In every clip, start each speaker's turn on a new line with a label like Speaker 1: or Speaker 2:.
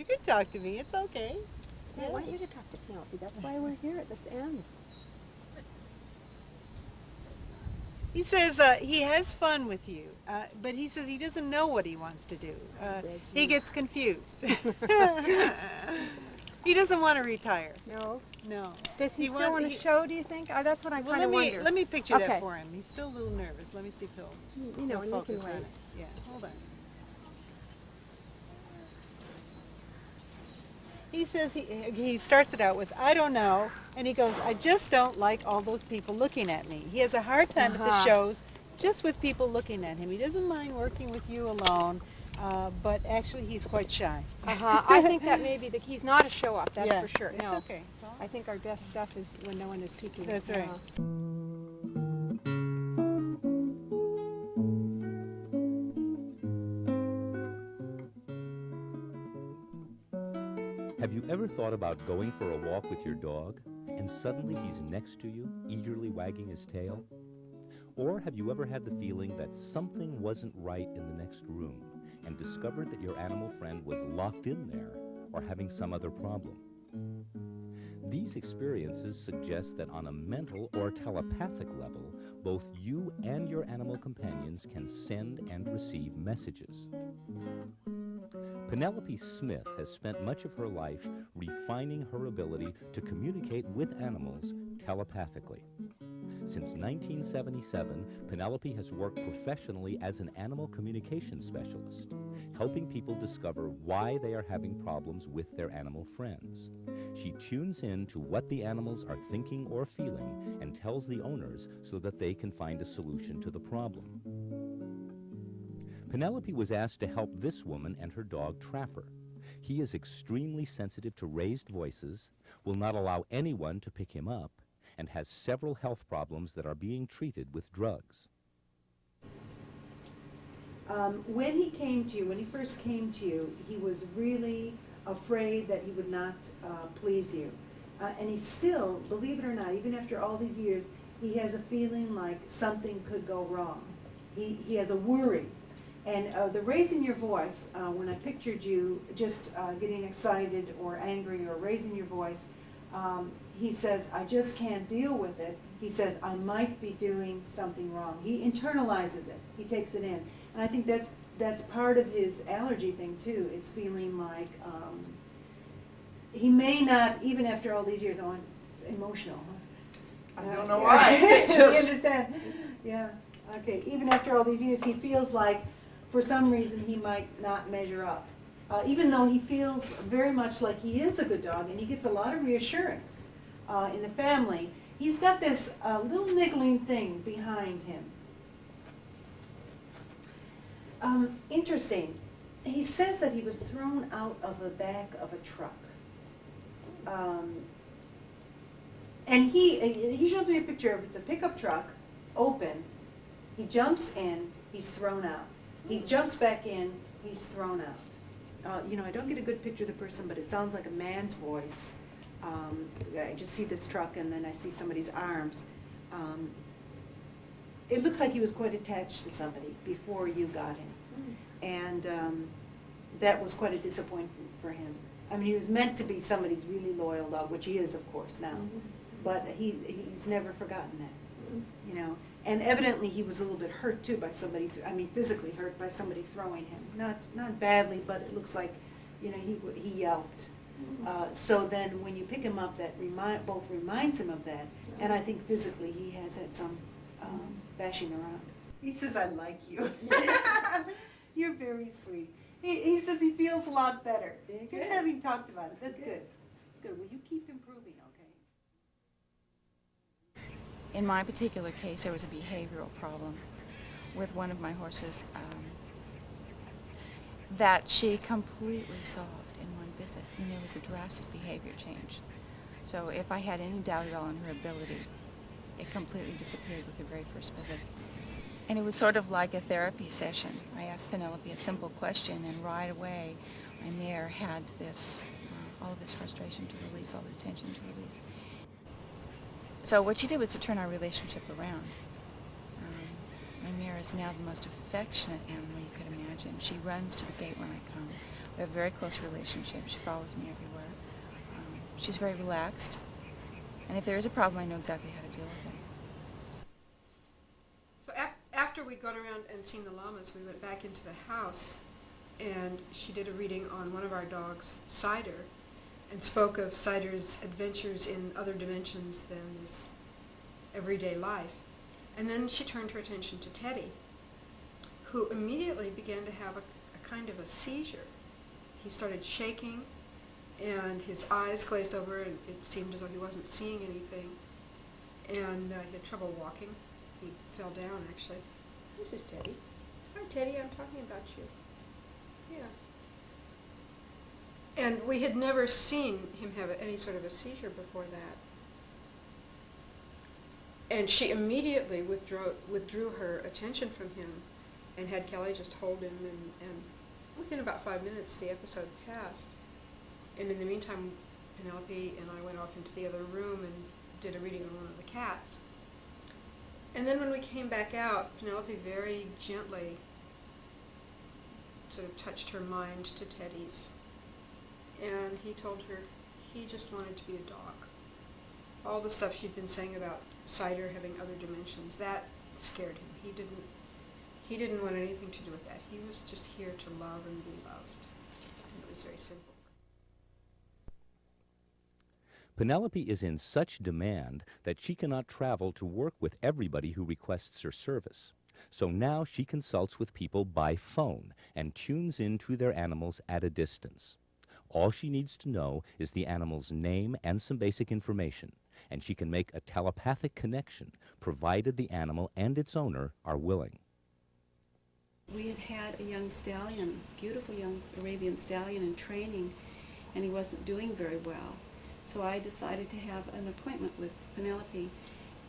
Speaker 1: You can talk to me. It's okay.
Speaker 2: I want you to talk to Penelope. That's why we're here at this end.
Speaker 1: He says he has fun with you, but he says he doesn't know what he wants to do. He gets confused. He doesn't want to retire.
Speaker 2: No?
Speaker 1: No.
Speaker 2: Does he still want to show, do you think? That's what I kind of wonder.
Speaker 1: Let me picture that for him. He's still a little nervous. Let me see if he'll
Speaker 2: and
Speaker 1: focus
Speaker 2: you can
Speaker 1: on
Speaker 2: wait.
Speaker 1: it. Yeah, hold on. He says he starts it out with, I don't know, and he goes, I just don't like all those people looking at me. He has a hard time at the shows just with people looking at him. He doesn't mind working with you alone, but actually he's quite shy.
Speaker 2: I think that may be he's not a show-off, that's for sure.
Speaker 1: It's okay. It's all
Speaker 2: I think our best stuff is when no one is peeking.
Speaker 1: That's right.
Speaker 3: Have you ever thought about going for a walk with your dog and suddenly he's next to you, eagerly wagging his tail? Or have you ever had the feeling that something wasn't right in the next room and discovered that your animal friend was locked in there or having some other problem? These experiences suggest that on a mental or telepathic level, both you and your animal companions can send and receive messages. Penelope Smith has spent much of her life refining her ability to communicate with animals telepathically. Since 1977, Penelope has worked professionally as an animal communication specialist, helping people discover why they are having problems with their animal friends. She tunes in to what the animals are thinking or feeling and tells the owners so that they can find a solution to the problem. Penelope was asked to help this woman and her dog Trapper. He is extremely sensitive to raised voices, will not allow anyone to pick him up, and has several health problems that are being treated with drugs.
Speaker 1: When he first came to you, he was really afraid that he would not please you. And he still, believe it or not, even after all these years, he has a feeling like something could go wrong. He has a worry. And the raising your voice, when I pictured you just getting excited or angry or raising your voice, he says, I just can't deal with it. He says, I might be doing something wrong. He internalizes it. He takes it in. And I think that's part of his allergy thing, too, is feeling like he may not, even after all these years, it's emotional. Huh?
Speaker 4: I don't know why.
Speaker 1: You understand? Yeah. Okay. Even after all these years, he feels like, for some reason, he might not measure up. Even though he feels very much like he is a good dog, and he gets a lot of reassurance in the family, he's got this little niggling thing behind him. Interesting. He says that he was thrown out of the back of a truck. And he shows me a picture of it's a pickup truck, open. He jumps in, he's thrown out. He jumps back in, he's thrown out. I don't get a good picture of the person, but it sounds like a man's voice. I just see this truck and then I see somebody's arms. It looks like he was quite attached to somebody before you got him. And that was quite a disappointment for him. I mean, he was meant to be somebody's really loyal dog, which he is, of course, now. But he's never forgotten that, And evidently he was a little bit hurt too by somebody, physically hurt by somebody throwing him. Not badly, but it looks like, he yelped. So then when you pick him up, that both reminds him of that, and I think physically he has had some bashing around. He says, I like you. You're very sweet. He says he feels a lot better. Just having talked about it. That's good. That's good. Well, you keep improving, okay?
Speaker 5: In my particular case, there was a behavioral problem with one of my horses that she completely solved in one visit, and there was a drastic behavior change. So if I had any doubt at all in her ability, it completely disappeared with the very first visit. And it was sort of like a therapy session. I asked Penelope a simple question, and right away my mare had this, all of this frustration to release, all this tension to release. So what she did was to turn our relationship around. My mare is now the most affectionate animal you could imagine. She runs to the gate when I come. We have a very close relationship. She follows me everywhere. She's very relaxed. And if there is a problem, I know exactly how to deal with it.
Speaker 4: So after we'd gone around and seen the llamas, we went back into the house, and she did a reading on one of our dogs, Cider, and spoke of Cider's adventures in other dimensions than this everyday life. And then she turned her attention to Teddy, who immediately began to have a kind of a seizure. He started shaking, and his eyes glazed over, and it seemed as though he wasn't seeing anything. And he had trouble walking. He fell down, actually. This is Teddy. Hi, Teddy, I'm talking about you. Yeah. And we had never seen him have any sort of a seizure before that. And she immediately withdrew her attention from him and had Kelly just hold him, and within about 5 minutes the episode passed. And in the meantime, Penelope and I went off into the other room and did a reading on one of the cats. And then when we came back out, Penelope very gently sort of touched her mind to Teddy's. And he told her he just wanted to be a dog. All the stuff she'd been saying about Cider having other dimensions, that scared him. He didn't want anything to do with that. He was just here to love and be loved. And it was very simple.
Speaker 3: Penelope is in such demand that she cannot travel to work with everybody who requests her service. So now she consults with people by phone and tunes into their animals at a distance. All she needs to know is the animal's name and some basic information, and she can make a telepathic connection, provided the animal and its owner are willing.
Speaker 2: We had a young stallion, beautiful young Arabian stallion in training, and he wasn't doing very well. So I decided to have an appointment with Penelope,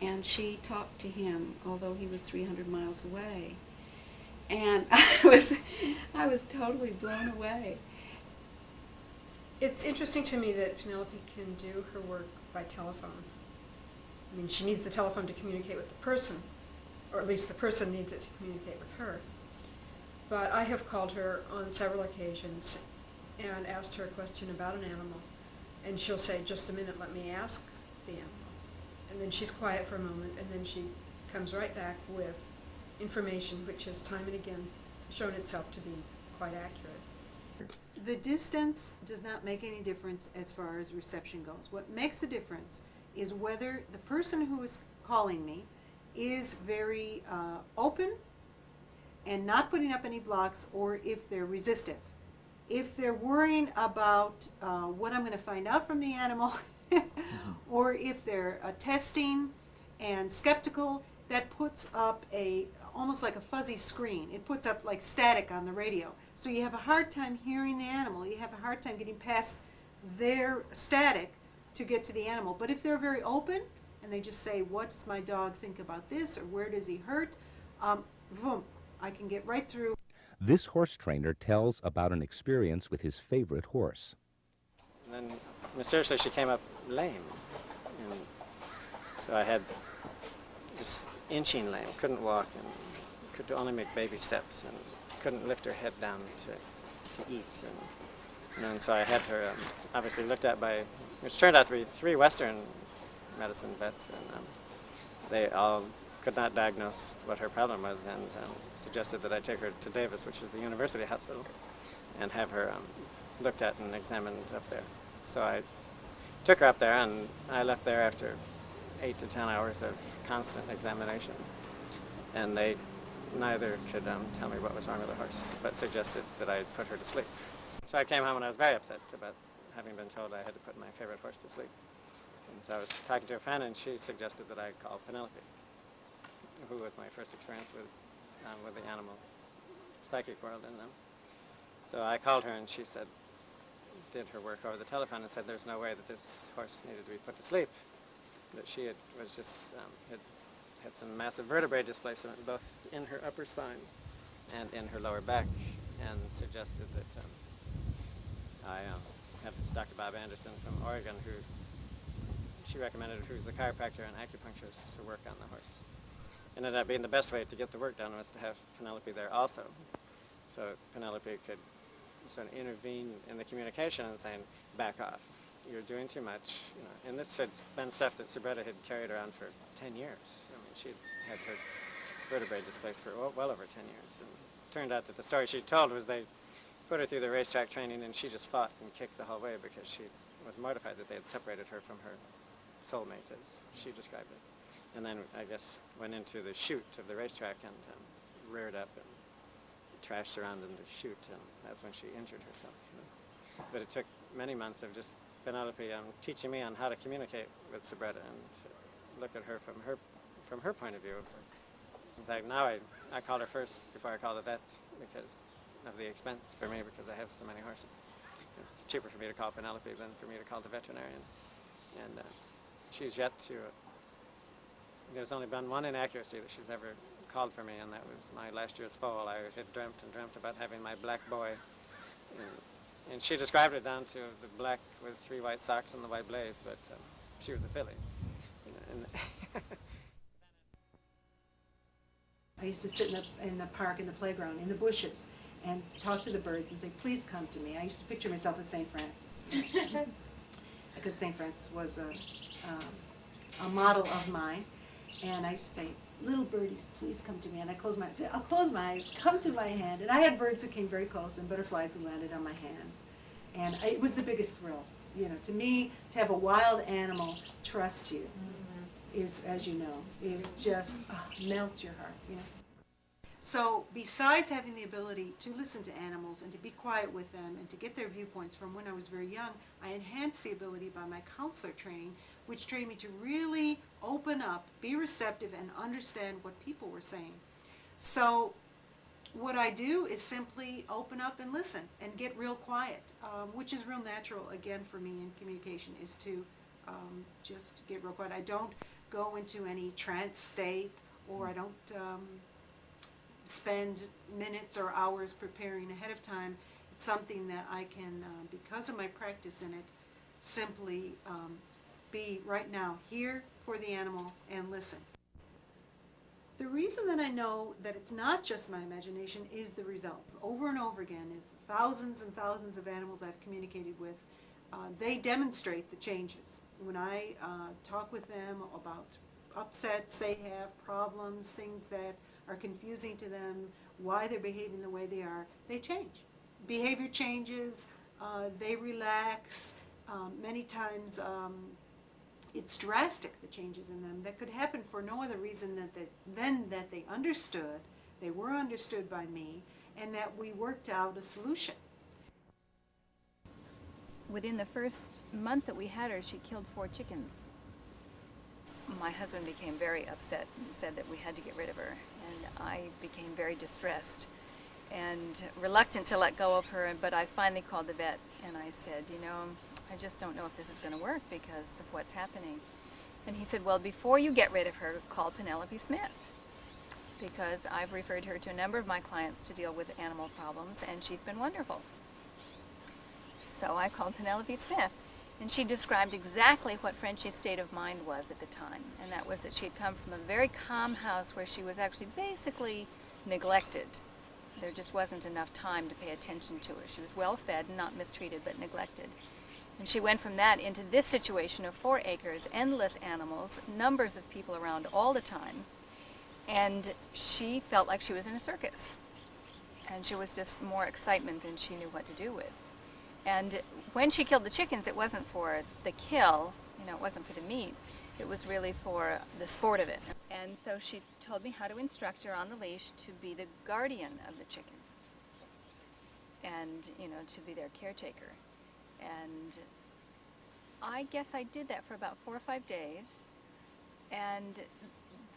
Speaker 2: and she talked to him, although he was 300 miles away. And I was totally blown away.
Speaker 4: It's interesting to me that Penelope can do her work by telephone. I mean, she needs the telephone to communicate with the person, or at least the person needs it to communicate with her. But I have called her on several occasions and asked her a question about an animal, and she'll say, "Just a minute, let me ask the animal." And then she's quiet for a moment, and then she comes right back with information which has time and again shown itself to be quite accurate.
Speaker 1: The distance does not make any difference as far as reception goes. What makes a difference is whether the person who is calling me is very open and not putting up any blocks, or if they're resistive. If they're worrying about what I'm going to find out from the animal, or if they're testing and skeptical, that puts up almost like a fuzzy screen. It puts up like static on the radio. So you have a hard time hearing the animal. You have a hard time getting past their static to get to the animal. But if they're very open and they just say, "What does my dog think about this?" or "Where does he hurt?" Boom, I can get right through.
Speaker 3: This horse trainer tells about an experience with his favorite horse.
Speaker 6: And then mysteriously she came up lame. And so I had just inching lame, couldn't walk, and could only make baby steps, and couldn't lift her head down to eat. And so I had her obviously looked at by, which turned out to be 3 Western medicine vets, and they all could not diagnose what her problem was, and suggested that I take her to Davis, which is the university hospital, and have her looked at and examined up there. So I took her up there, and I left there after 8 to 10 hours of constant examination, and they neither could tell me what was wrong with the horse, but suggested that I put her to sleep. So I came home and I was very upset about having been told I had to put my favorite horse to sleep. And so I was talking to a friend, and she suggested that I call Penelope, who was my first experience with the animal psychic world. And so I called her, and she said, did her work over the telephone, and said there's no way that this horse needed to be put to sleep, that she was just had some massive vertebrae displacement both in her upper spine and in her lower back, and suggested that I have this Dr. Bob Anderson from Oregon, who she recommended, who's a chiropractor and acupuncturist, to work on the horse. ended up being the best way to get the work done was to have Penelope there also. So Penelope could sort of intervene in the communication and saying, back off, you're doing too much. You know. And this had been stuff that Subretta had carried around for 10 years. I mean, she had her vertebrae displaced for well over 10 years. And it turned out that the story she told was they put her through the racetrack training and she just fought and kicked the whole way because she was mortified that they had separated her from her soulmate, as she described it. And then, I guess, went into the chute of the racetrack and reared up and trashed around in the chute, and that's when she injured herself. You know. But it took many months of just Penelope teaching me on how to communicate with Subretta and to look at her from her point of view. It's like now I call her first before I call the vet because of the expense for me, because I have so many horses. It's cheaper for me to call Penelope than for me to call the veterinarian. And she's yet to, there's only been one inaccuracy that she's ever called for me, and that was my last year's foal. I had dreamt and dreamt about having my black boy. And she described it down to the black with 3 white socks and the white blaze, but she was a filly. And
Speaker 1: I used to sit in the park, in the playground, in the bushes, and talk to the birds and say, please come to me. I used to picture myself as St. Francis. Because St. Francis was a model of mine. And I used to say, little birdies, please come to me. And I close my eyes, say, I'll close my eyes, come to my hand. And I had birds who came very close and butterflies who landed on my hands. And it was the biggest thrill. You know, to me, to have a wild animal trust you is, as you know, is just melt your heart, you know. So besides having the ability to listen to animals and to be quiet with them and to get their viewpoints from when I was very young, I enhanced the ability by my counselor training, which trained me to really open up, be receptive, and understand what people were saying. So what I do is simply open up and listen and get real quiet, which is real natural, again, for me in communication, is to just get real quiet. I don't go into any trance state, or I don't spend minutes or hours preparing ahead of time. It's something that I can, because of my practice in it, simply be right now here for the animal and listen. The reason that I know that it's not just my imagination is the result. Over and over again, the thousands and thousands of animals I've communicated with, they demonstrate the changes. When I talk with them about upsets they have, problems, things that are confusing to them, why they're behaving the way they are, they change. Behavior changes, they relax. Many times it's drastic, the changes in them, that could happen for no other reason than that they understood, they were understood by me, and that we worked out a solution.
Speaker 5: Within the first month that we had her, she killed 4 chickens. My husband became very upset and said that we had to get rid of her, and I became very distressed and reluctant to let go of her, but I finally called the vet and I said, you know, I just don't know if this is going to work because of what's happening. And he said, well, before you get rid of her, call Penelope Smith, because I've referred her to a number of my clients to deal with animal problems, and she's been wonderful. So I called Penelope Smith, and she described exactly what Frenchie's state of mind was at the time, and that was that she had come from a very calm house where she was actually basically neglected. There just wasn't enough time to pay attention to her. She was well fed and not mistreated, but neglected. And she went from that into this situation of 4 acres, endless animals, numbers of people around all the time, and she felt like she was in a circus. And she was just more excitement than she knew what to do with. And when she killed the chickens, it wasn't for the kill, you know, it wasn't for the meat, it was really for the sport of it. And so she told me how to instruct her on the leash to be the guardian of the chickens and, you know, to be their caretaker. And I guess I did that for about 4 or 5 days. And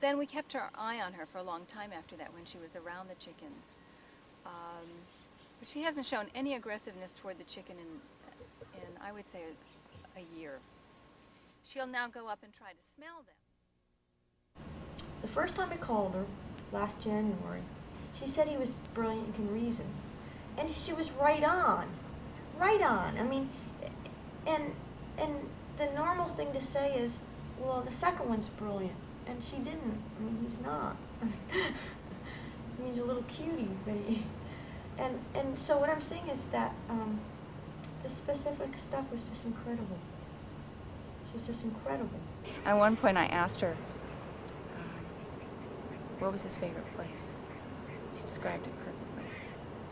Speaker 5: then we kept our eye on her for a long time after that when she was around the chickens. But she hasn't shown any aggressiveness toward the chicken in I would say, a year. She'll now go up and try to smell them.
Speaker 7: The first time I called her, last January, she said he was brilliant and can reason. And she was right on. Right on. I mean, and the normal thing to say is, well, the second one's brilliant. and she didn't. I mean, he's not. I mean, he's a little cutie, but and so what I'm saying is that the specific stuff was just incredible. She's just incredible.
Speaker 5: At one point I asked her, what was his favorite place? She described it perfectly.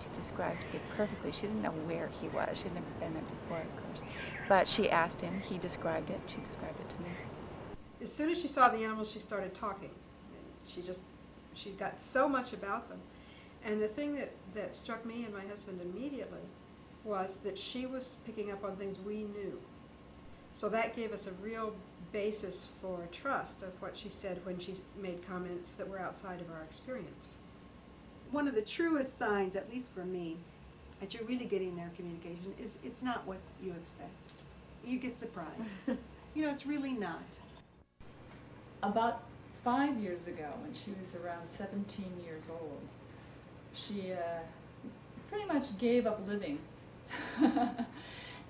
Speaker 5: She described it perfectly. She didn't know where he was. She'd never been there before, of course. But she asked him, he described it, she described it to me.
Speaker 4: As soon as she saw the animals, she started talking. She got so much about them. And the thing that struck me and my husband immediately was that she was picking up on things we knew. So that gave us a real basis for trust of what she said when she made comments that were outside of our experience.
Speaker 1: One of the truest signs, at least for me, that you're really getting their communication is it's not what you expect. You get surprised. It's really not.
Speaker 8: About 5 years ago, when she was around 17 years old, she pretty much gave up living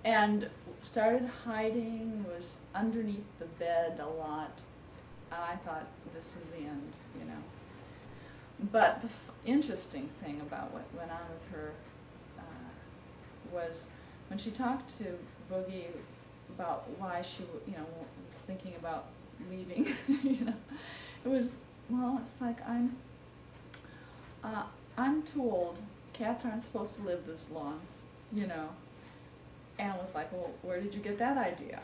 Speaker 8: and started hiding, was underneath the bed a lot. I thought this was the end, But the interesting thing about what went on with her was when she talked to Boogie about why she was thinking about leaving, it was, well, it's like I'm too old. Cats aren't supposed to live this long, And was like, well, where did you get that idea?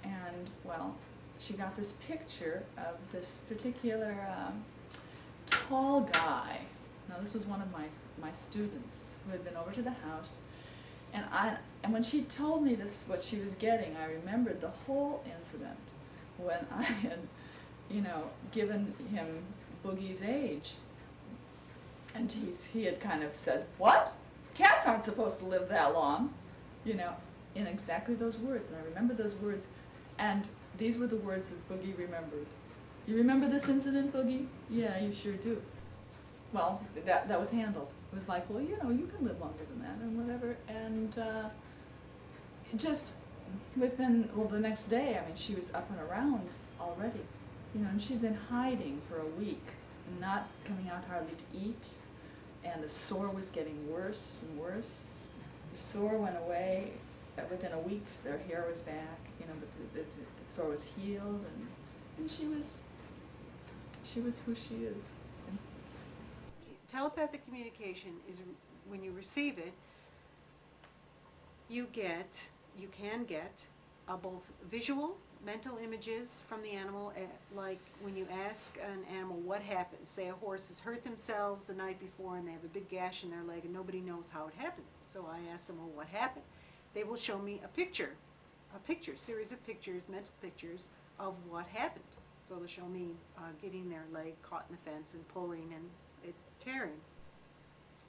Speaker 8: And, well, she got this picture of this particular tall guy. Now, this was one of my students who had been over to the house. And when she told me this, what she was getting, I remembered the whole incident when I had, given him Boogie's age. And he had kind of said, what? Cats aren't supposed to live that long. In exactly those words. And I remember those words. And these were the words that Boogie remembered. You remember this incident, Boogie? Yeah, you sure do. Well, that was handled. It was like, well, you can live longer than that and whatever. And just within, the next day, I mean, she was up and around already. And she'd been hiding for a week, not coming out hardly to eat. And the sore was getting worse and worse. The sore went away. Within a week, their hair was back, but the sore was healed, and she was who she is.
Speaker 1: Telepathic communication is when you receive it, you can get both visual, mental images from the animal, like when you ask an animal what happened. Say a horse has hurt themselves the night before and they have a big gash in their leg and nobody knows how it happened. So I ask them, well, what happened? They will show me a series of pictures, mental pictures of what happened. So they'll show me getting their leg caught in the fence and pulling and it tearing.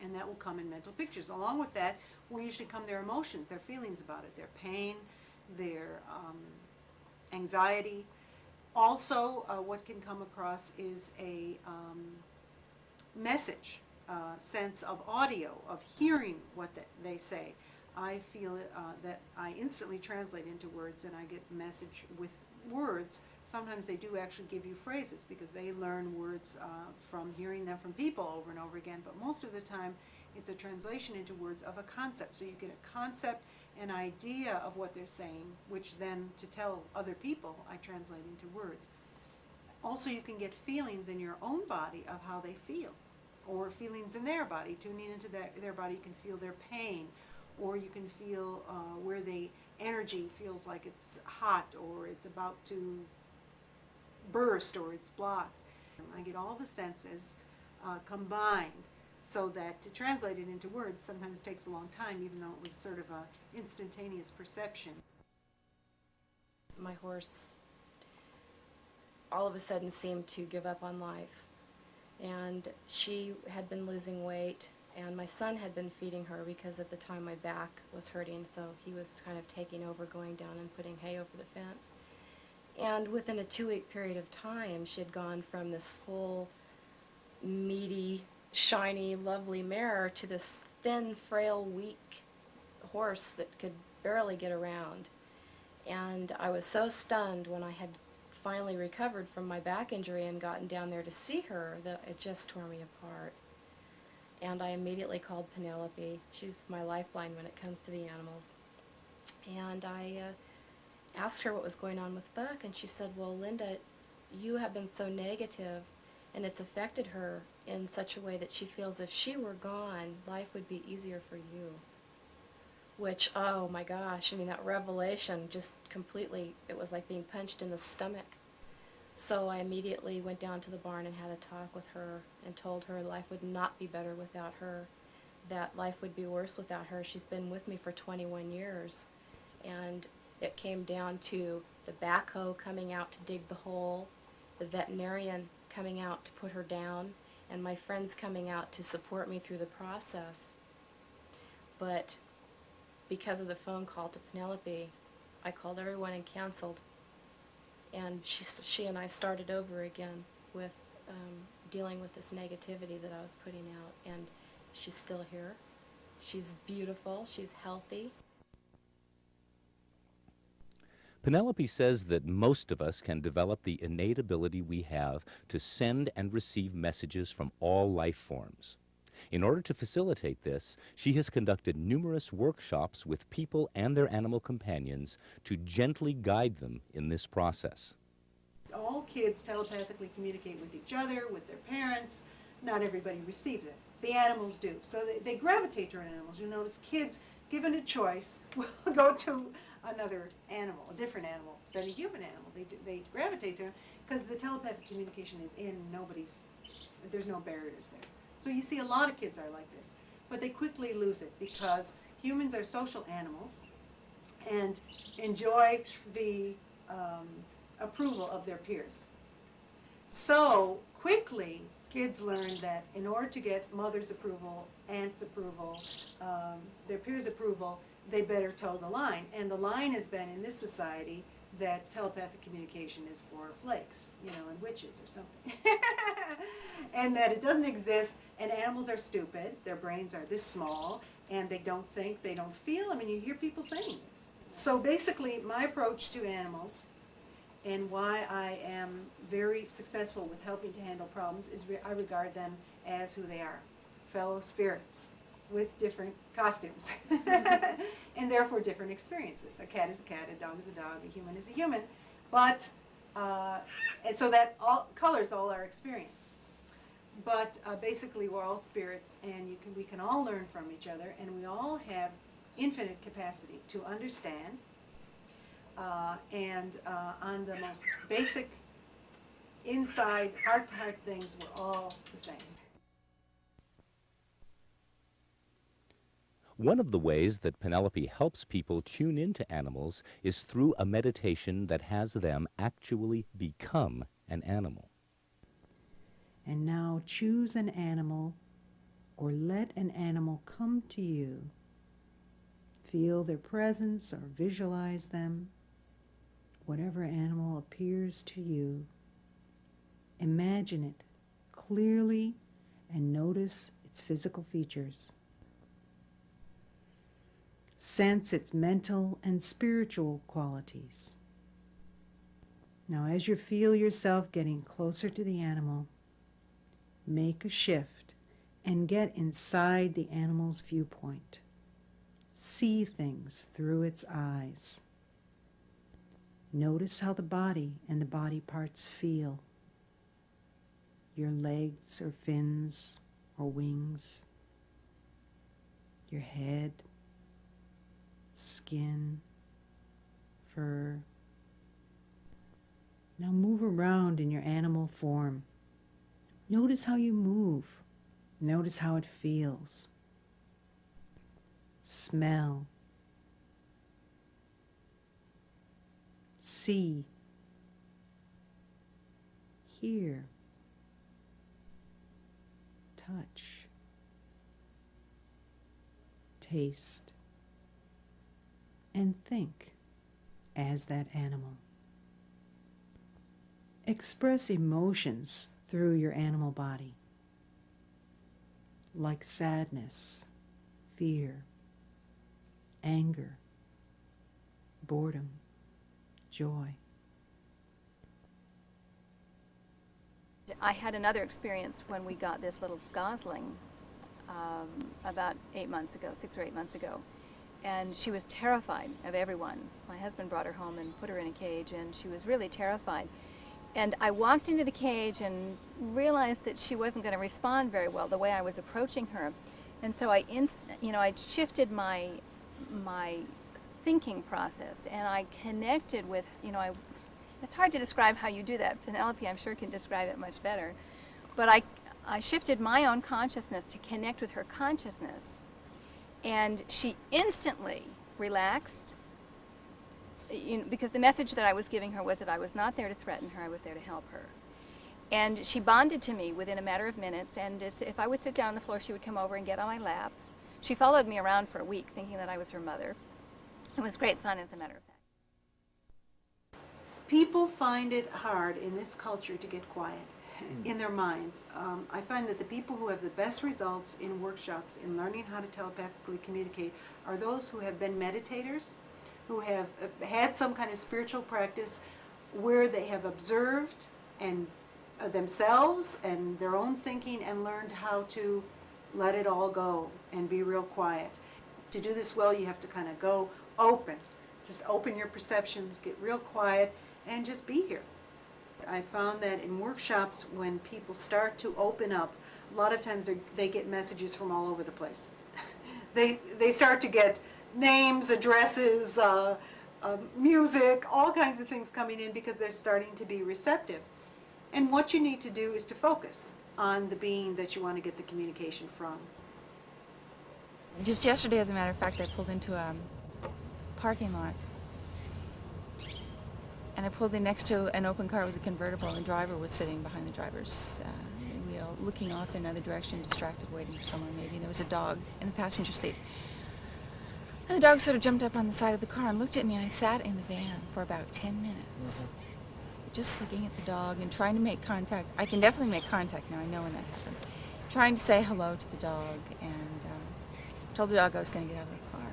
Speaker 1: And that will come in mental pictures. Along with that will usually come their emotions, their feelings about it, their pain, their anxiety. Also, what can come across is a message, sense of audio, of hearing what they say. I feel that I instantly translate into words and I get a message with words. Sometimes they do actually give you phrases because they learn words from hearing them from people over and over again, but most of the time it's a translation into words of a concept. So you get a concept, an idea of what they're saying, which then to tell other people I translate into words. Also, you can get feelings in your own body of how they feel, or feelings in their body. Tuning into their body, you can feel their pain, or you can feel where the energy feels like it's hot, or it's about to burst, or it's blocked. I get all the senses combined, so that to translate it into words sometimes takes a long time, even though it was sort of an instantaneous perception.
Speaker 9: My horse all of a sudden seemed to give up on life, and she had been losing weight, and my son had been feeding her because at the time my back was hurting, so he was kind of taking over, going down and putting hay over the fence. And within a 2-week period of time, she had gone from this full, meaty, shiny, lovely mare to this thin, frail, weak horse that could barely get around. And I was so stunned when I had finally recovered from my back injury and gotten down there to see her, it just tore me apart. And I immediately called Penelope. She's my lifeline when it comes to the animals. And I asked her what was going on with Buck, and she said, well, Linda, you have been so negative, and it's affected her in such a way that she feels if she were gone, life would be easier for you. Which, oh my gosh, I mean, that revelation just completely, it was like being punched in the stomach. So I immediately went down to the barn and had a talk with her and told her life would not be better without her, that life would be worse without her. She's been with me for 21 years. And it came down to the backhoe coming out to dig the hole, the veterinarian coming out to put her down, and my friends coming out to support me through the process. But because of the phone call to Penelope, I called everyone and canceled. And she and I started over again with dealing with this negativity that I was putting out. And she's still here. She's beautiful. She's healthy.
Speaker 3: Penelope says that most of us can develop the innate ability we have to send and receive messages from all life forms. In order to facilitate this, she has conducted numerous workshops with people and their animal companions to gently guide them in this process.
Speaker 1: All kids telepathically communicate with each other, with their parents. Not everybody receives it. The animals do. So they gravitate toward animals. You notice kids, given a choice, will go to another animal, a different animal than a human animal. They gravitate to them because the telepathic communication is in there's no barriers there. So you see a lot of kids are like this, but they quickly lose it because humans are social animals and enjoy the approval of their peers. So quickly, kids learn that in order to get mother's approval, aunt's approval, their peers' approval, they better toe the line. And the line has been in this society that telepathic communication is for flakes, and witches or something. And that it doesn't exist, and animals are stupid, their brains are this small, and they don't think, they don't feel. I mean, you hear people saying this. So basically, my approach to animals and why I am very successful with helping to handle problems is I regard them as who they are, fellow spirits with different costumes and therefore different experiences. A cat is a cat, a dog is a dog, a human is a human, but and so that all colors all our experience. But basically we're all spirits, and we can all learn from each other, and we all have infinite capacity to understand, and on the most basic inside heart-to-heart things, we're all the same.
Speaker 3: One of the ways that Penelope helps people tune into animals is through a meditation that has them actually become an animal.
Speaker 1: And now choose an animal or let an animal come to you. Feel their presence or visualize them. Whatever animal appears to you, imagine it clearly and notice its physical features. Sense its mental and spiritual qualities. Now, as you feel yourself getting closer to the animal, make a shift and get inside the animal's viewpoint. See things through its eyes. Notice how the body and the body parts feel. Your legs or fins or wings. Your head, skin, fur. Now move around in your animal form. Notice how you move. Notice how it feels. Smell. See. Hear. Touch. Taste. And think as that animal. Express emotions through your animal body, like sadness, fear, anger, boredom, joy.
Speaker 5: I had another experience when we got this little gosling about 8 months ago, 6 or 8 months ago. And she was terrified of everyone. My husband brought her home and put her in a cage, and she was really terrified. And I walked into the cage and realized that she wasn't going to respond very well the way I was approaching her. And so I shifted my thinking process, and I connected with, it's hard to describe how you do that. Penelope, I'm sure, can describe it much better. But I shifted my own consciousness to connect with her consciousness. And she instantly relaxed, because the message that I was giving her was that I was not there to threaten her, I was there to help her. And she bonded to me within a matter of minutes, and if I would sit down on the floor, she would come over and get on my lap. She followed me around for a week, thinking that I was her mother. It was great fun, as a matter of fact.
Speaker 1: People find it hard in this culture to get quiet in their minds. I find that the people who have the best results in workshops in learning how to telepathically communicate are those who have been meditators, who have had some kind of spiritual practice where they have observed and themselves and their own thinking and learned how to let it all go and be real quiet. To do this well, you have to kind of go open. Just open your perceptions, get real quiet, and just be here. I found that in workshops, when people start to open up, a lot of times they get messages from all over the place. They start to get names, addresses, music, all kinds of things coming in because they're starting to be receptive. And what you need to do is to focus on the being that you want to get the communication from.
Speaker 5: Just yesterday, as a matter of fact, I pulled into a parking lot. And I pulled in next to an open car. It was a convertible, and the driver was sitting behind the driver's wheel, looking off in another direction, distracted, waiting for someone maybe. And there was a dog in the passenger seat. And the dog sort of jumped up on the side of the car and looked at me, and I sat in the van for about 10 minutes, just looking at the dog and trying to make contact. I can definitely make contact now. I know when that happens. Trying to say hello to the dog, and told the dog I was going to get out of the car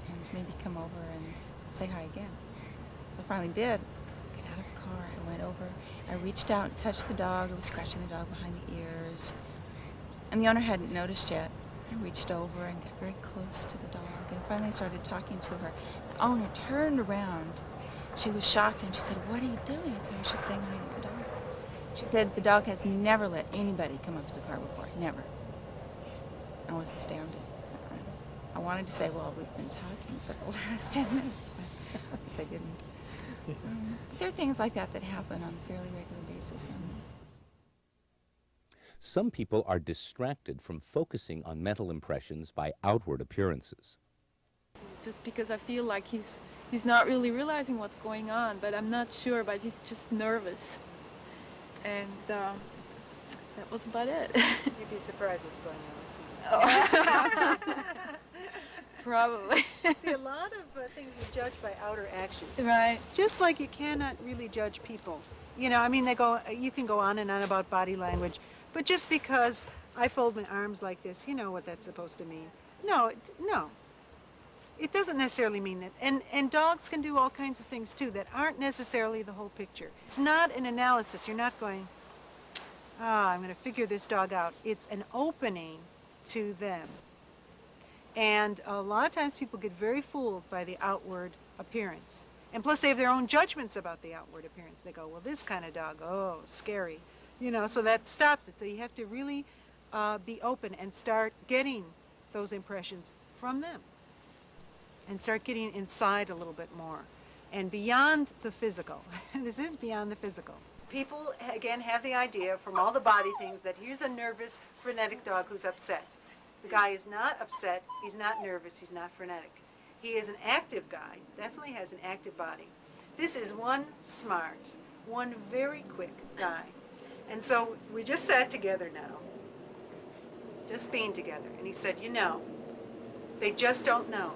Speaker 5: and maybe come over and say hi again. So I finally did. Get out of the car. I went over. I reached out and touched the dog. I was scratching the dog behind the ears. And the owner hadn't noticed yet. I reached over and got very close to the dog and finally started talking to her. The owner turned around. She was shocked and she said, "What are you doing?" I said, "I was just saying hi to the dog." She said the dog has never let anybody come up to the car before. Never. I was astounded. I wanted to say, well, we've been talking for the last 10 minutes, but of course I didn't. But there are things like that that happen on a fairly regular basis.
Speaker 3: Some people are distracted from focusing on mental impressions by outward appearances.
Speaker 10: Just because I feel like he's not really realizing what's going on, but I'm not sure, but he's just nervous. And that was about it.
Speaker 1: You'd be surprised what's going on.
Speaker 10: Probably.
Speaker 1: See, a lot of things we judge by outer actions.
Speaker 10: Right.
Speaker 1: Just like you cannot really judge people. I mean, you can go on and on about body language, but just because I fold my arms like this, you know what that's supposed to mean. No. It doesn't necessarily mean that. And dogs can do all kinds of things too that aren't necessarily the whole picture. It's not an analysis. You're not going, I'm going to figure this dog out. It's an opening to them. And a lot of times people get very fooled by the outward appearance. And plus they have their own judgments about the outward appearance. They go, well, this kind of dog, oh, scary. So that stops it. So you have to really be open and start getting those impressions from them. And start getting inside a little bit more. And beyond the physical. This is beyond the physical. People, again, have the idea from all the body things that here's a nervous, frenetic dog who's upset. The guy is not upset, he's not nervous, he's not frenetic. He is an active guy, definitely has an active body. This is one smart, one very quick guy. And so we just sat together now, just being together. And he said, they just don't know.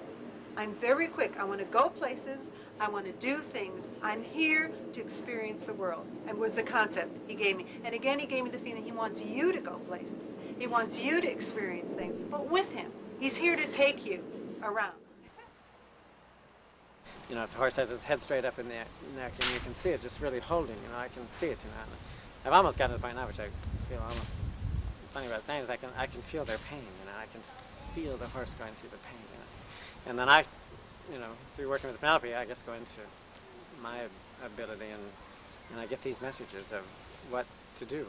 Speaker 1: I'm very quick, I want to go places, I want to do things. I'm here to experience the world. And was the concept he gave me. And again, he gave me the feeling he wants you to go places. He wants you to experience things, but with him. He's here to take you around.
Speaker 6: If the horse has his head straight up in the neck and you can see it just really holding, I can see it, I've almost gotten to the point now, which I feel almost funny about saying, is I can feel their pain. I can feel the horse going through the pain. And then I, through working with Penelope, I just go into my ability, and I get these messages of what to do.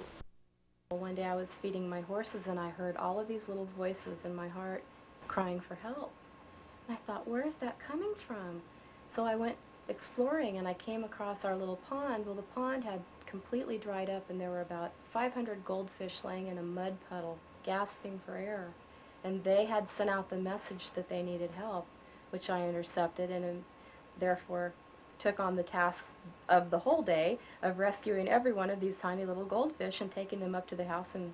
Speaker 9: One day I was feeding my horses and I heard all of these little voices in my heart crying for help. And I thought, where is that coming from? So I went exploring and I came across our little pond. Well, the pond had completely dried up and there were about 500 goldfish laying in a mud puddle, gasping for air. And they had sent out the message that they needed help, which I intercepted and therefore took on the task of the whole day of rescuing every one of these tiny little goldfish and taking them up to the house, and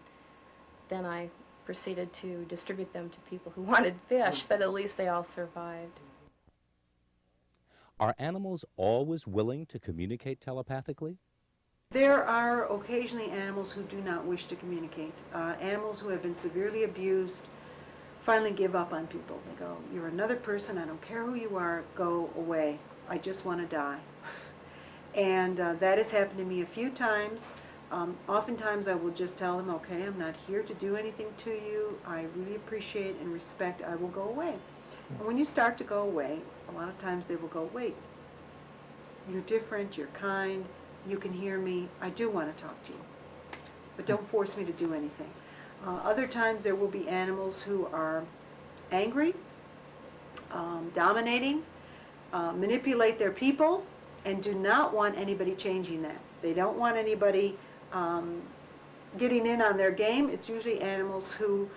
Speaker 9: then I proceeded to distribute them to people who wanted fish, but at least they all survived.
Speaker 3: Are animals always willing to communicate telepathically?
Speaker 1: There are occasionally animals who do not wish to communicate. Animals who have been severely abused finally give up on people. They go, you're another person, I don't care who you are, go away. I just want to die. And that has happened to me a few times. Oftentimes I will just tell them, okay, I'm not here to do anything to you. I really appreciate and respect. I will go away. And when you start to go away, a lot of times they will go, wait, you're different, you're kind, you can hear me. I do want to talk to you. But don't force me to do anything. Other times there will be animals who are angry, dominating, manipulate their people, and do not want anybody changing that. They don't want anybody getting in on their game. It's usually animals who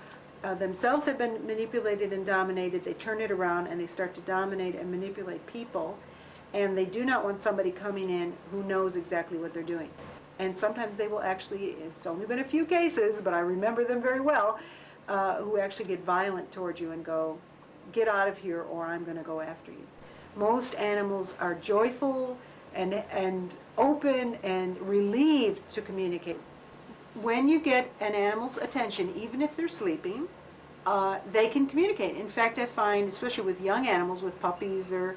Speaker 1: themselves have been manipulated and dominated. They turn it around and they start to dominate and manipulate people, and they do not want somebody coming in who knows exactly what they're doing. And sometimes they will actually, it's only been a few cases, but I remember them very well, who actually get violent towards you and go, get out of here or I'm going to go after you. Most animals are joyful and open and relieved to communicate. When you get an animal's attention, even if they're sleeping, they can communicate. In fact, I find, especially with young animals, with puppies or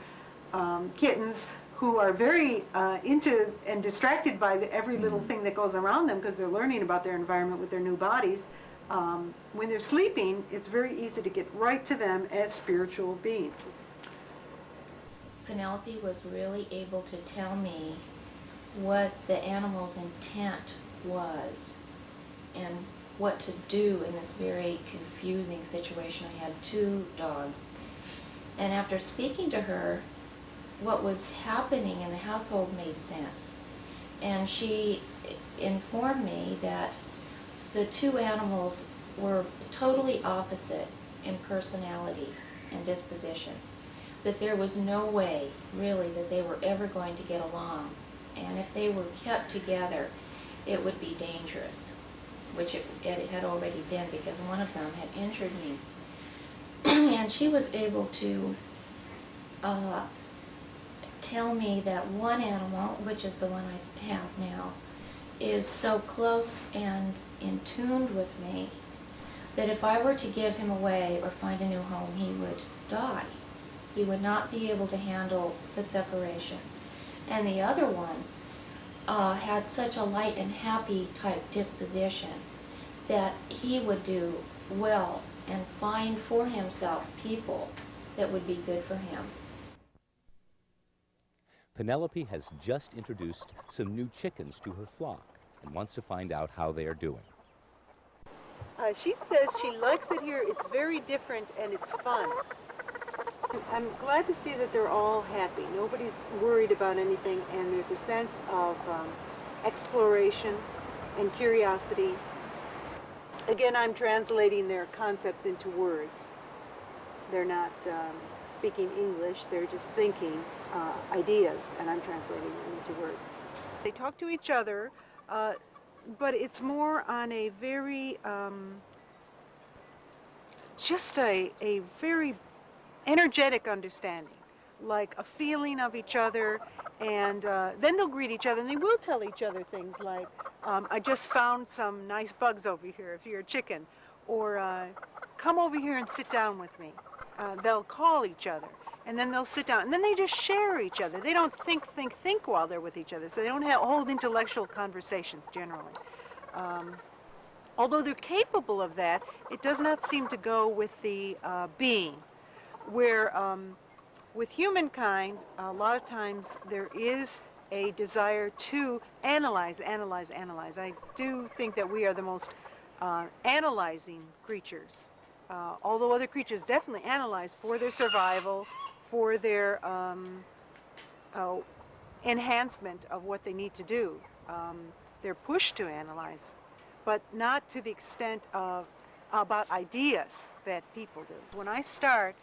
Speaker 1: kittens, who are very into and distracted by every little thing that goes around them because they're learning about their environment with their new bodies. When they're sleeping, it's very easy to get right to them as spiritual beings.
Speaker 11: Penelope was really able to tell me what the animal's intent was and what to do in this very confusing situation. I had 2 dogs. And after speaking to her, what was happening in the household made sense. And she informed me that the 2 animals were totally opposite in personality and disposition. That there was no way, really, that they were ever going to get along. And if they were kept together, it would be dangerous, which it had already been because one of them had injured me. And she was able to tell me that one animal, which is the one I have now, is so close and in tune with me that if I were to give him away or find a new home, he would die. He would not be able to handle the separation. And the other one had such a light and happy type disposition that he would do well and find for himself people that would be good for him.
Speaker 3: Penelope has just introduced some new chickens to her flock and wants to find out how they are doing.
Speaker 1: She says she likes it here. It's very different and it's fun. I'm glad to see that they're all happy. Nobody's worried about anything, and there's a sense of exploration and curiosity. Again, I'm translating their concepts into words. They're not speaking English, they're just thinking ideas, and I'm translating them into words. They talk to each other, but it's more on a very, just a very energetic understanding, like a feeling of each other, and then they'll greet each other, and they will tell each other things like, I just found some nice bugs over here if you're a chicken, or come over here and sit down with me. They'll call each other, And then they'll sit down, and then they just share each other. They don't think while they're with each other, so they don't hold intellectual conversations generally. Although they're capable of that, it does not seem to go with the being, where with humankind, a lot of times there is a desire to analyze. I do think that we are the most analyzing creatures, although other creatures definitely analyze for their survival, for their enhancement of what they need to do. They're pushed to analyze, but not to the extent of about ideas that people do. When I start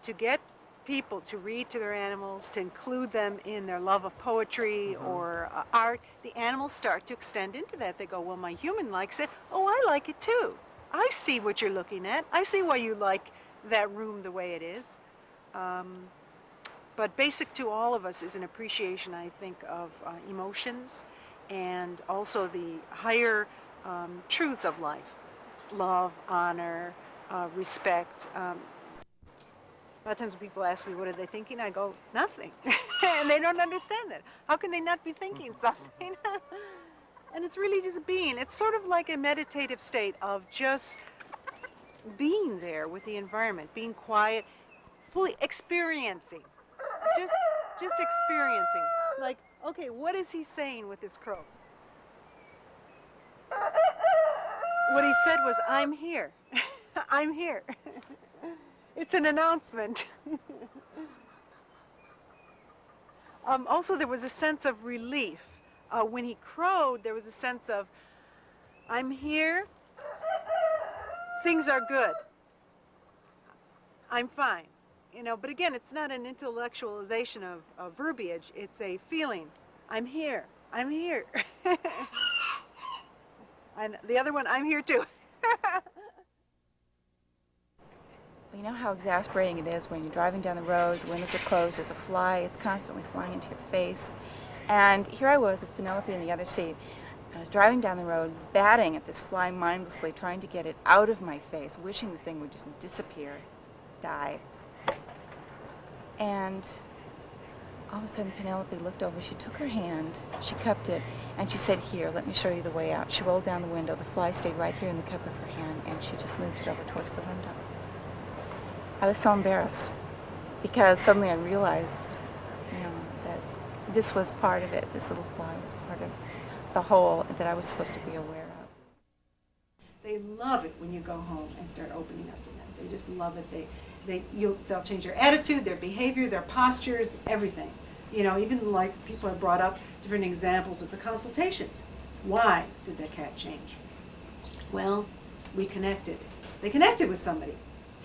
Speaker 1: to get people to read to their animals, to include them in their love of poetry or art, the animals start to extend into that. They go, well, my human likes it. Oh, I like it too. I see what you're looking at. I see why you like that room the way it is. But basic to all of us is an appreciation, I think, of emotions and also the higher truths of life. Love, honor, respect. A lot of times when people ask me, what are they thinking? I go, nothing. And they don't understand that. How can they not be thinking something? And it's really just being. It's sort of like a meditative state of just being there with the environment, being quiet, fully experiencing. Just experiencing. Like, okay, what is he saying with this crow? What he said was, I'm here. I'm here. It's an announcement. Also, there was a sense of relief. When he crowed, there was a sense of, I'm here, things are good, I'm fine. You know, but again, it's not an intellectualization of verbiage, it's a feeling. I'm here, I'm here. And the other one, I'm here too.
Speaker 5: You know how exasperating it is when you're driving down the road, the windows are closed, there's a fly, it's constantly flying into your face. And here I was with Penelope in the other seat. I was driving down the road, batting at this fly mindlessly, trying to get it out of my face, wishing the thing would just disappear, die. And all of a sudden Penelope looked over, she took her hand, she cupped it, and she said, here, let me show you the way out. She rolled down the window, the fly stayed right here in the cup of her hand, and she just moved it over towards the window. I was so embarrassed because suddenly I realized, you know, that this was part of it. This little fly was part of the whole that I was supposed to be aware of.
Speaker 1: They love it when you go home and start opening up to them. They just love it. They'll change their attitude, their behavior, their postures, everything. You know, even like people have brought up different examples of the consultations. Why did the cat change? Well, we connected. They connected with somebody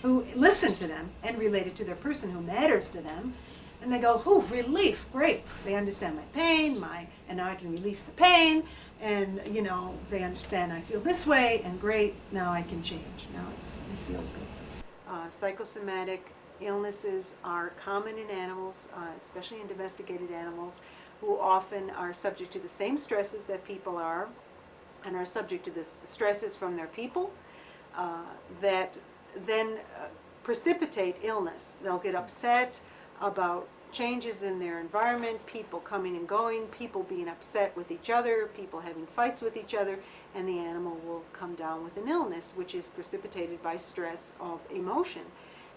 Speaker 1: who listened to them and related to their person who matters to them. And they go, oh, relief, great. They understand my pain, and now I can release the pain. And, you know, they understand I feel this way, and great, now I can change. Now it feels good. Psychosomatic illnesses are common in animals, especially in domesticated animals, who often are subject to the same stresses that people are, and are subject to the stresses from their people that then precipitate illness. They'll get upset about changes in their environment, people coming and going, people being upset with each other, people having fights with each other, and the animal will come down with an illness, which is precipitated by stress of emotion.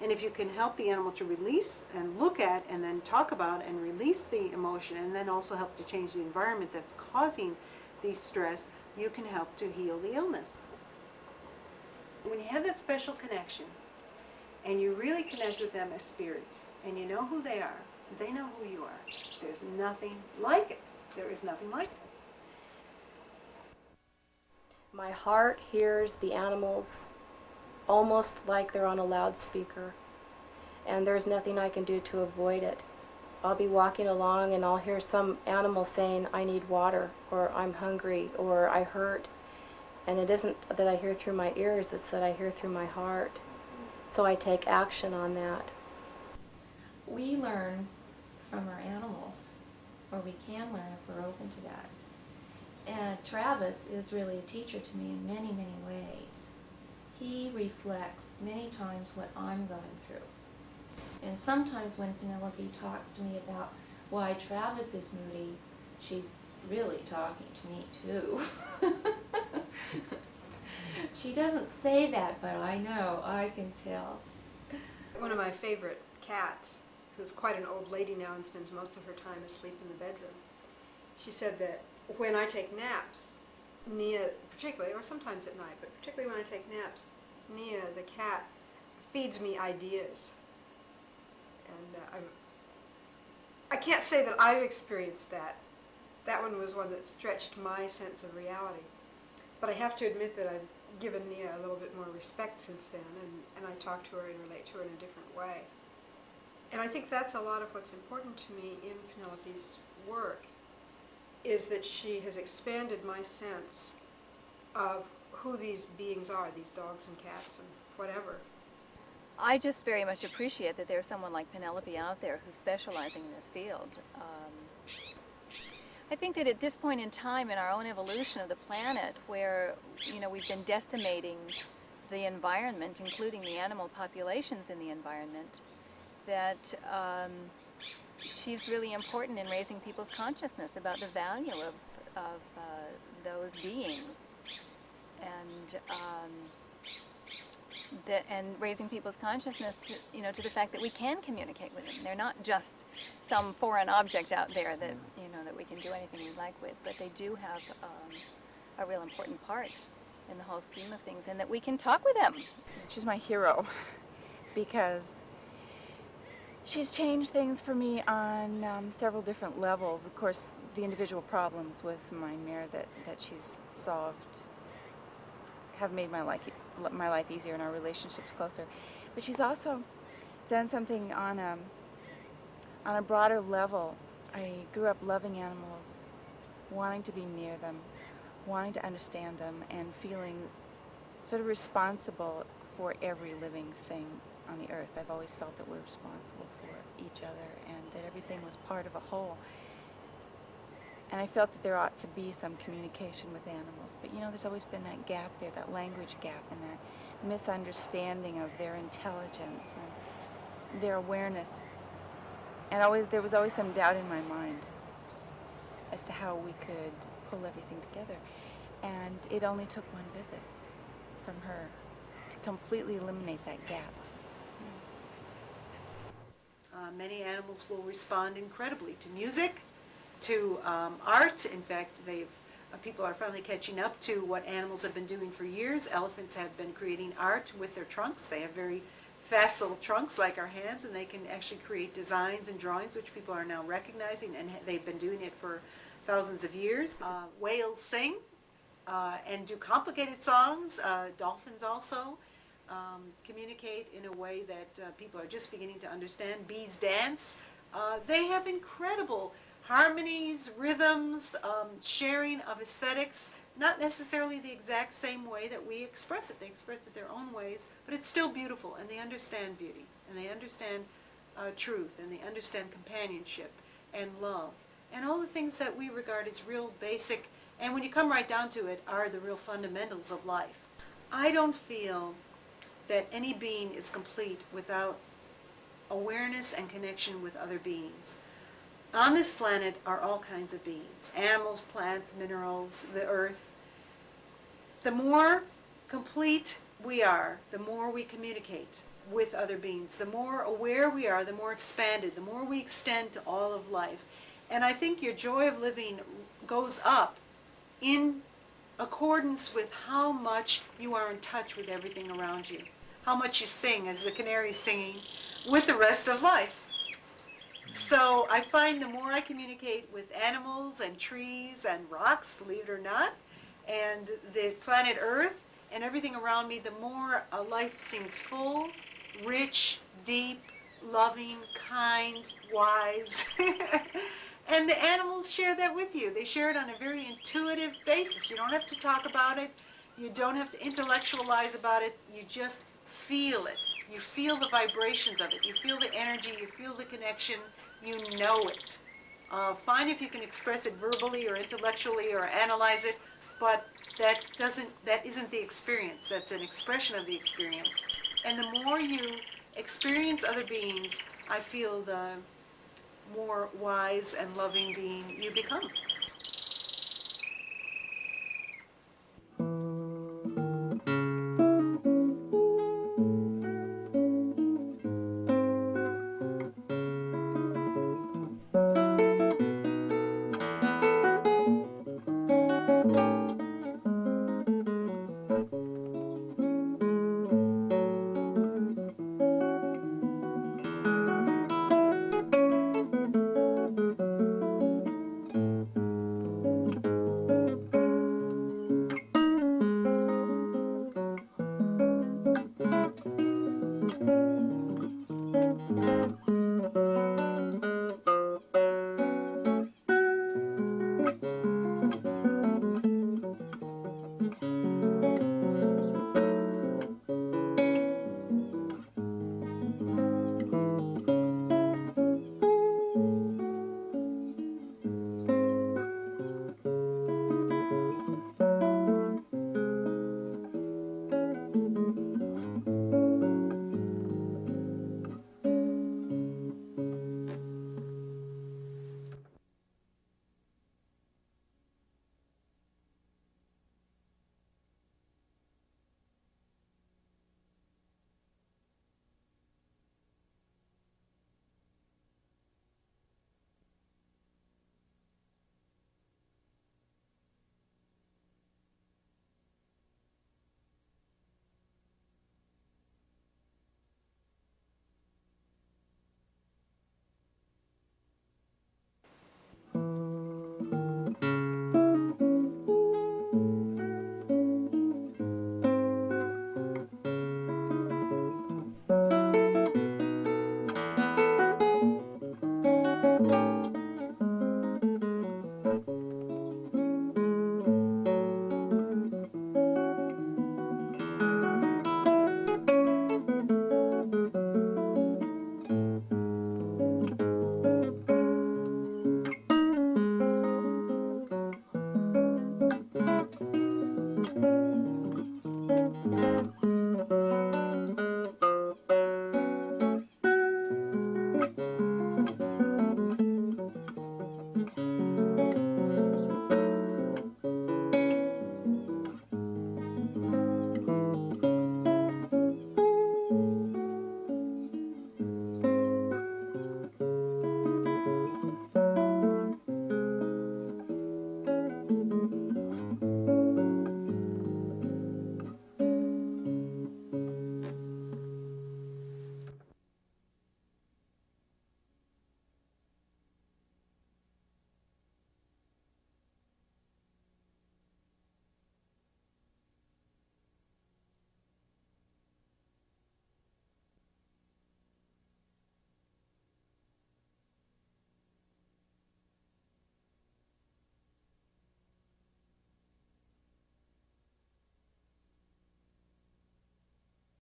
Speaker 1: And if you can help the animal to release and look at and then talk about and release the emotion, and then also help to change the environment that's causing the stress, you can help to heal the illness. When you have that special connection, and you really connect with them as spirits, and you know who they are, they know who you are, there's nothing like it. There is nothing like it.
Speaker 9: My heart hears the animals almost like they're on a loudspeaker, and there's nothing I can do to avoid it. I'll be walking along and I'll hear some animal saying, I need water, or I'm hungry, or I hurt. And it isn't that I hear through my ears, it's that I hear through my heart. So I take action on that.
Speaker 11: We learn from our animals, or we can learn if we're open to that. And Travis is really a teacher to me in many, many ways. He reflects many times what I'm going through. And sometimes when Penelope talks to me about why Travis is moody, she's really talking to me too. She doesn't say that, but I know, I can tell.
Speaker 4: One of my favorite cats, who's quite an old lady now and spends most of her time asleep in the bedroom, she said that when I take naps, Nia, particularly, or sometimes at night, but particularly when I take naps, Nia, the cat, feeds me ideas. And I can't say that I've experienced that. That one was one that stretched my sense of reality. But I have to admit that I've given Nia a little bit more respect since then, and I talk to her and relate to her in a different way. And I think that's a lot of what's important to me in Penelope's work, is that she has expanded my sense of who these beings are, these dogs and cats and whatever.
Speaker 5: I just very much appreciate that there's someone like Penelope out there who's specializing in this field. I think that at this point in time in our own evolution of the planet, where we've been decimating the environment, including the animal populations in the environment, that she's really important in raising people's consciousness about the value of those beings, and raising people's consciousness to the fact that we can communicate with them. They're not just some foreign object out there that that we can do anything we like with, but they do have a real important part in the whole scheme of things, and that we can talk with them. She's my hero because she's changed things for me on several different levels. Of course, the individual problems with my mare that she's solved have made my life easier and our relationships closer. But she's also done something on a broader level. I grew up loving animals, wanting to be near them, wanting to understand them, and feeling sort of responsible for every living thing on the earth. I've always felt that we're responsible for each other and that everything was part of a whole. And I felt that there ought to be some communication with animals. But there's always been that gap there, that language gap, and that misunderstanding of their intelligence and their awareness. And there was always some doubt in my mind as to how we could pull everything together. And it only took one visit from her to completely eliminate that gap.
Speaker 1: Many animals will respond incredibly to music, to art. In fact, people are finally catching up to what animals have been doing for years. Elephants have been creating art with their trunks. They have very facile trunks like our hands, and they can actually create designs and drawings, which people are now recognizing, and they've been doing it for thousands of years. Whales sing and do complicated songs. Dolphins also communicate in a way that people are just beginning to understand. Bees dance. They have incredible harmonies, rhythms, sharing of aesthetics, not necessarily the exact same way that we express it. They express it their own ways, but it's still beautiful, and they understand beauty, and they understand truth, and they understand companionship and love, and all the things that we regard as real basic, and when you come right down to it, are the real fundamentals of life. I don't feel that any being is complete without awareness and connection with other beings. On this planet are all kinds of beings, animals, plants, minerals, the earth. The more complete we are, the more we communicate with other beings. The more aware we are, the more expanded, the more we extend to all of life. And I think your joy of living goes up in accordance with how much you are in touch with everything around you, how much you sing, as the canary's singing, with the rest of life. So I find the more I communicate with animals and trees and rocks, believe it or not, and the planet Earth and everything around me, the more life seems full, rich, deep, loving, kind, wise. And the animals share that with you. They share it on a very intuitive basis. You don't have to talk about it. You don't have to intellectualize about it. You just feel it. You feel the vibrations of it. You feel the energy. You feel the connection. You know it. Fine if you can express it verbally or intellectually or analyze it, but that isn't the experience. That's an expression of the experience. And the more you experience other beings I feel the more wise and loving being you become.